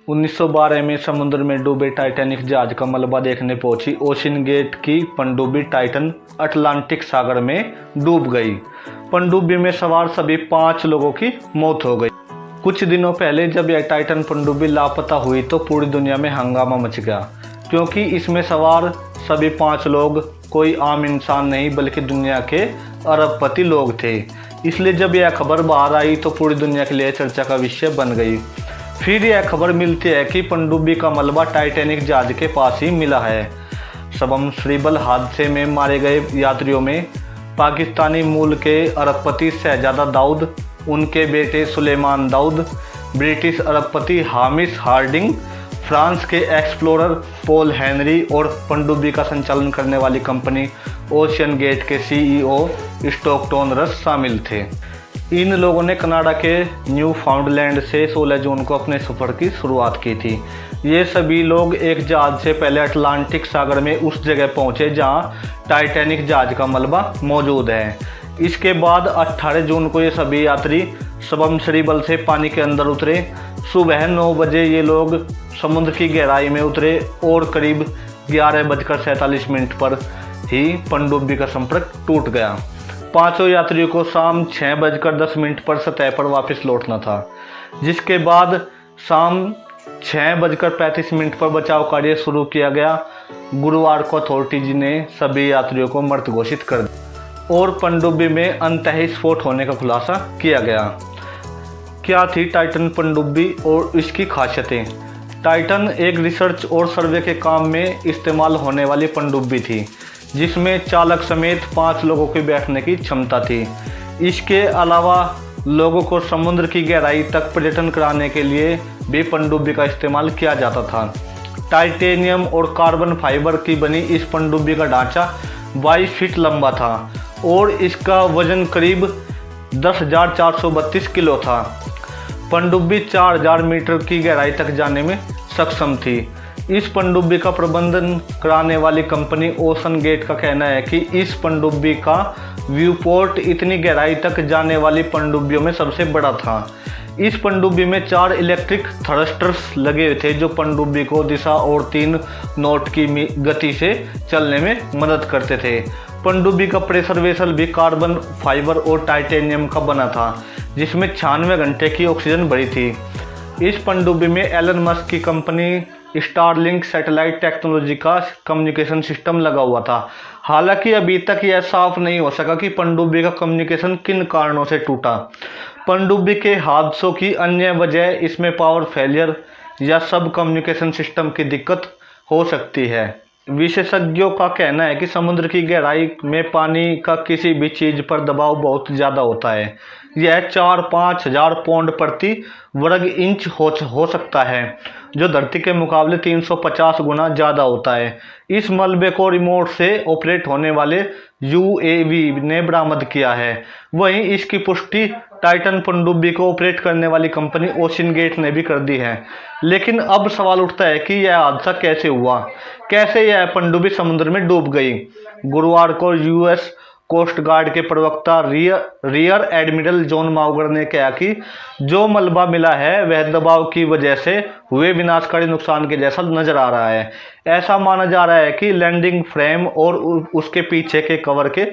1912 में समुद्र में डूबे टाइटैनिक जहाज का मलबा देखने पहुंची ओशियन गेट की पनडुब्बी टाइटन अटलांटिक सागर में डूब गई। पनडुब्बी में सवार सभी 5 लोगों की मौत हो गई। कुछ दिनों पहले जब यह टाइटन पनडुब्बी लापता हुई तो पूरी दुनिया में हंगामा मच गया, क्योंकि इसमें सवार सभी 5 लोग कोई आम इंसान नहीं बल्कि दुनिया के अरबपति लोग थे। इसलिए जब यह खबर बाहर आई तो पूरी दुनिया के लिए चर्चा का विषय बन गई। फिर यह खबर मिलती है कि पनडुब्बी का मलबा टाइटैनिक जहाज के पास ही मिला है। सबमर्सिबल हादसे में मारे गए यात्रियों में पाकिस्तानी मूल के अरबपति शहजादा दाऊद, उनके बेटे सुलेमान दाऊद, ब्रिटिश अरबपति हामिश हार्डिंग, फ्रांस के एक्सप्लोरर पॉल हेनरी और पनडुब्बी का संचालन करने वाली कंपनी ओशियन गेट के सीईओ स्टॉकटन रस शामिल थे। इन लोगों ने कनाडा के न्यू फाउंडलैंड से 16 जून को अपने सफ़र की शुरुआत की थी। ये सभी लोग एक जहाज से पहले अटलांटिक सागर में उस जगह पहुंचे जहां टाइटैनिक जहाज का मलबा मौजूद है। इसके बाद 18 जून को ये सभी यात्री सबमर्सिबल से पानी के अंदर उतरे। सुबह 9 बजे ये लोग समुद्र की गहराई में उतरे और करीब 11:47 पर ही पनडुब्बी का संपर्क टूट गया। 5 यात्रियों को शाम 6:10 पर सतह पर वापस लौटना था, जिसके बाद शाम 6:35 पर बचाव कार्य शुरू किया गया। गुरुवार को अथॉरिटीज ने सभी यात्रियों को मृत घोषित कर दिया और पनडुब्बी में अंततः स्फोट होने का खुलासा किया गया। क्या थी टाइटन पनडुब्बी और इसकी खासियतें? टाइटन एक रिसर्च और सर्वे के काम में इस्तेमाल होने वाली पनडुब्बी थी, जिसमें चालक समेत 5 लोगों के बैठने की क्षमता थी। इसके अलावा लोगों को समुद्र की गहराई तक पर्यटन कराने के लिए भी पनडुब्बी का इस्तेमाल किया जाता था। टाइटेनियम और कार्बन फाइबर की बनी इस पनडुब्बी का ढांचा 22 फीट लंबा था और इसका वजन करीब 10,432 किलो था। पनडुब्बी 4000 मीटर की गहराई तक जाने में सक्षम थी। इस पनडुब्बी का प्रबंधन कराने वाली कंपनी ओशन गेट का कहना है कि इस पनडुब्बी का व्यू पोर्ट इतनी गहराई तक जाने वाली पनडुब्बियों में सबसे बड़ा था। इस पनडुब्बी में 4 इलेक्ट्रिक थ्रस्टर्स लगे हुए थे जो पनडुब्बी को दिशा और 3 नॉट की गति से चलने में मदद करते थे। पनडुब्बी का प्रेशर वेसल भी कार्बन फाइबर और टाइटेनियम का बना था, जिसमें 96 घंटे की ऑक्सीजन भरी थी। इस पनडुब्बी में एलन मस्क की कंपनी स्टारलिंक सैटेलाइट टेक्नोलॉजी का कम्युनिकेशन सिस्टम लगा हुआ था। हालांकि अभी तक यह साफ नहीं हो सका कि पनडुब्बी का कम्युनिकेशन किन कारणों से टूटा। पनडुब्बी के हादसों की अन्य वजह इसमें पावर फेलियर या सब कम्युनिकेशन सिस्टम की दिक्कत हो सकती है। विशेषज्ञों का कहना है कि समुद्र की गहराई में पानी का किसी भी चीज़ पर दबाव बहुत ज़्यादा होता है। यह 4-5 हज़ार पौंड प्रति वर्ग इंच हो सकता है, जो धरती के मुकाबले 350 गुना ज़्यादा होता है। इस मलबे को रिमोट से ऑपरेट होने वाले यूएवी ने बरामद किया है। वहीं इसकी पुष्टि टाइटन पनडुब्बी को ऑपरेट करने वाली कंपनी ओशियन गेट ने भी कर दी है। लेकिन अब सवाल उठता है कि यह हादसा कैसे हुआ, कैसे यह पनडुब्बी समुद्र में डूब गई। गुरुवार को यूएस कोस्ट गार्ड के प्रवक्ता रियर एडमिरल जॉन माउगर ने कहा कि जो मलबा मिला है वह दबाव की वजह से हुए विनाशकारी नुकसान के जैसा नजर आ रहा है। ऐसा माना जा रहा है कि लैंडिंग फ्रेम और उसके पीछे के कवर के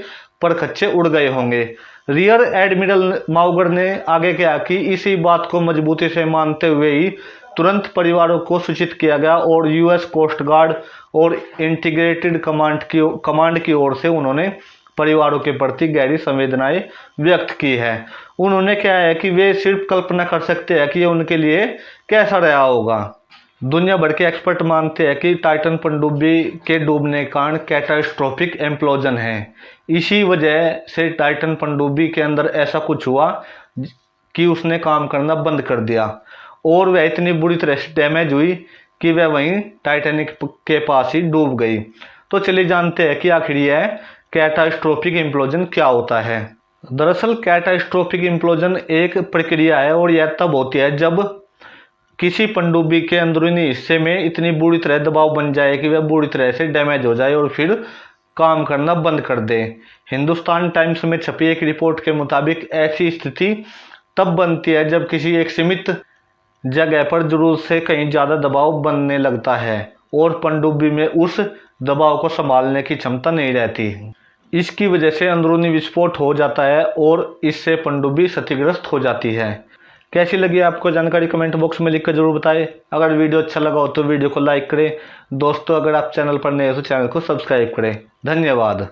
परखच्चे उड़ गए होंगे। रियर एडमिरल माउगर ने आगे कहा कि इसी बात को मजबूती से मानते हुए ही तुरंत परिवारों को सूचित किया गया और यूएस कोस्ट गार्ड और इंटीग्रेटेड कमांड की ओर से उन्होंने परिवारों के प्रति गहरी संवेदनाएं व्यक्त की है। उन्होंने कहा है कि वे सिर्फ कल्पना कर सकते हैं कि ये उनके लिए कैसा रहा होगा। दुनिया भर के एक्सपर्ट मानते हैं कि टाइटन पनडुब्बी के डूबने के कारण कैटास्ट्रोफिक इम्प्लोजन है। इसी वजह से टाइटन पनडुब्बी के अंदर ऐसा कुछ हुआ कि उसने काम करना बंद कर दिया और वह इतनी बुरी तरह से डैमेज हुई कि वह वहीं टाइटैनिक के पास ही डूब गई। तो चलिए जानते हैं कि आखिर यह कैटास्ट्रोफिक इम्प्लोजन क्या होता है। दरअसल कैटास्ट्रोफिक इम्प्लोजन एक प्रक्रिया है और यह तब होती है जब किसी पनडुब्बी के अंदरूनी हिस्से में इतनी बुरी तरह दबाव बन जाए कि वह बुरी तरह से डैमेज हो जाए और फिर काम करना बंद कर दे। हिंदुस्तान टाइम्स में छपी एक रिपोर्ट के मुताबिक ऐसी स्थिति तब बनती है जब किसी एक सीमित जगह पर जरूरत से कहीं ज़्यादा दबाव बनने लगता है और पनडुब्बी में उस दबाव को संभालने की क्षमता नहीं रहती। इसकी वजह से अंदरूनी विस्फोट हो जाता है और इससे पनडुब्बी क्षतिग्रस्त हो जाती है। कैसी लगी आपको जानकारी कमेंट बॉक्स में लिखकर जरूर बताएं। अगर वीडियो अच्छा लगा हो तो वीडियो को लाइक करें। दोस्तों, अगर आप चैनल पर नए हो तो चैनल को सब्सक्राइब करें। धन्यवाद।